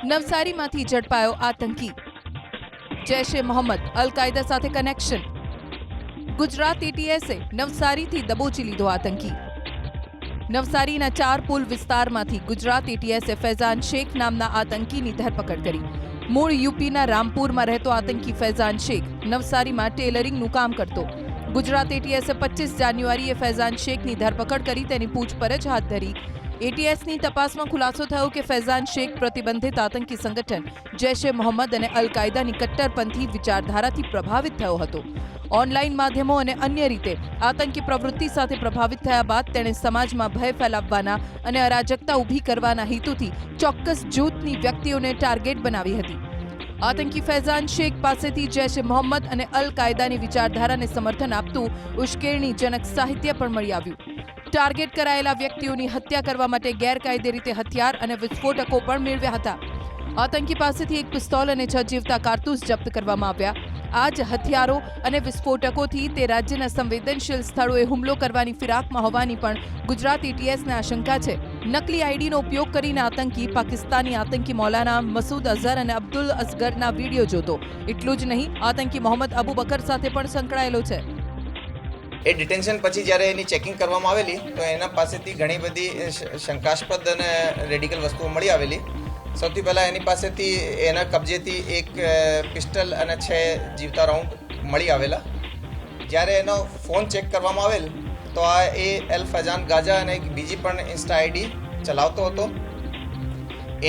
નવસારીમાંથી ઝડપાયો આતંકી, જૈશ એ મોહમ્મદ, અલ કાયદા સાથે કનેક્શન. ગુજરાત એટીએસે નવસારીથી દબોચી લીધો આતંકી. નવસારીના 4 પુલ વિસ્તારમાંથી ગુજરાત એટીએસે ફૈઝાન શેખ નામના આતંકીની ધરપકડ કરી. મૂળ યુપીના રામપુરમાં રહેતો આતંકી ફૈઝાન શેખ નવસારીમાં ટેલરિંગનું કામ કરતો. ગુજરાત એટીએસે 25 જાન્યુઆરીએ ફૈઝાન શેખની ધરપકડ કરી તેની પૂછપરછ હાથ ધરી. એટીએસની તપાસમાં ખુલાસો થયો કે ફૈઝાન શેખ પ્રતિબંધિત આતંકી સંગઠન જૈશ એ મોહમ્મદ અને અલ કાયદાની કટ્ટરપંથી વિચારધારાથી પ્રભાવિત થયો હતો. ઓનલાઈન માધ્યમો અને અન્ય રીતે આતંકી પ્રવૃત્તિ સાથે પ્રભાવિત થયા બાદ તેણે સમાજમાં ભય ફેલાવવાના અને અરાજકતા ઊભી કરવાના હેતુથી ચોક્કસ જૂથની વ્યક્તિઓને ટાર્ગેટ બનાવી હતી. આતંકી ફૈઝાન શેખ પાસેથી જૈશ એ મોહમ્મદ અને અલ કાયદાની વિચારધારાને સમર્થન આપતું ઉશ્કેરણીજનક સાહિત્ય પણ મળી આવ્યું. ટાર્ગેટ કરાયેલા વ્યક્તિઓની હત્યા કરવા માટે ગેરકાયદે રીતે હથિયાર અને વિસ્ફોટકો પણ મેળવ્યા હતા. આતંકી પાસેથી એક પિસ્તોલ અને 6 જીવતા કારતૂસ જપ્ત કરવામાં આવ્યા. આ જ હથિયારો અને વિસ્ફોટકોથી તે રાજ્યના સંવેદનશીલ સ્થળોએ હુમલો કરવાની ફિરાકમાં હોવાની પણ ગુજરાત એટીએસને આશંકા છે. નકલી આઈડીનો ઉપયોગ કરીને આતંકી પાકિસ્તાની આતંકી મૌલાના મસૂદ અઝહર અને અબ્દુલ અસગરના વિડીયો જોતો. એટલું જ નહીં, આતંકી મોહમ્મદ અબુ બકર સાથે પણ સંકળાયેલો છે. એ ડિટેન્શન પછી જ્યારે એની ચેકિંગ કરવામાં આવેલી તો એના પાસેથી ઘણી બધી શંકાસ્પદ અને રેડિકલ વસ્તુઓ મળી આવેલી. સૌથી પહેલાં એની પાસેથી એના કબજેથી એક પિસ્ટલ અને 6 જીવતા રાઉન્ડ મળી આવેલા. જ્યારે એનો ફોન ચેક કરવામાં આવેલ તો આ એલ ફૈઝાન ગાજા અને એક બીજી પણ ઇન્સ્ટા આઈડી ચલાવતો હતો.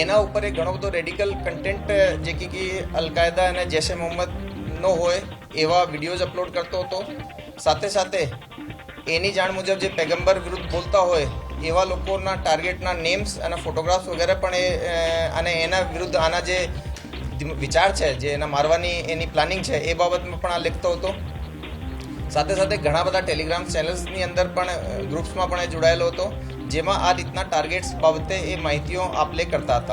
એના ઉપર એક ઘણો બધો રેડિકલ કન્ટેન્ટ જે કે અલકાયદા અને જૈશ એ મોહમ્મદનો હોય એવા વિડીયોઝ અપલોડ કરતો હતો. સાથે સાથે એની જાણ મુજબ જે પેગમ્બર વિરુદ્ધ બોલતા હોય એવા લોકોના ટાર્ગેટના નેમ્સ અને ફોટોગ્રાફ્સ વગેરે પણ અને એના વિરુદ્ધ આના જે વિચાર છે, જે એના મારવાની એની પ્લાનિંગ છે એ બાબતમાં પણ આ લખતો હતો. સાથે સાથે ઘણા બધા ટેલિગ્રામ ચેનલ્સની અંદર પણ ગ્રુપ્સમાં પણ એ જોડાયેલો હતો, જેમાં આ રીતના ટાર્ગેટ્સ બાબતે એ માહિતીઓ આપ લે કરતા હતા.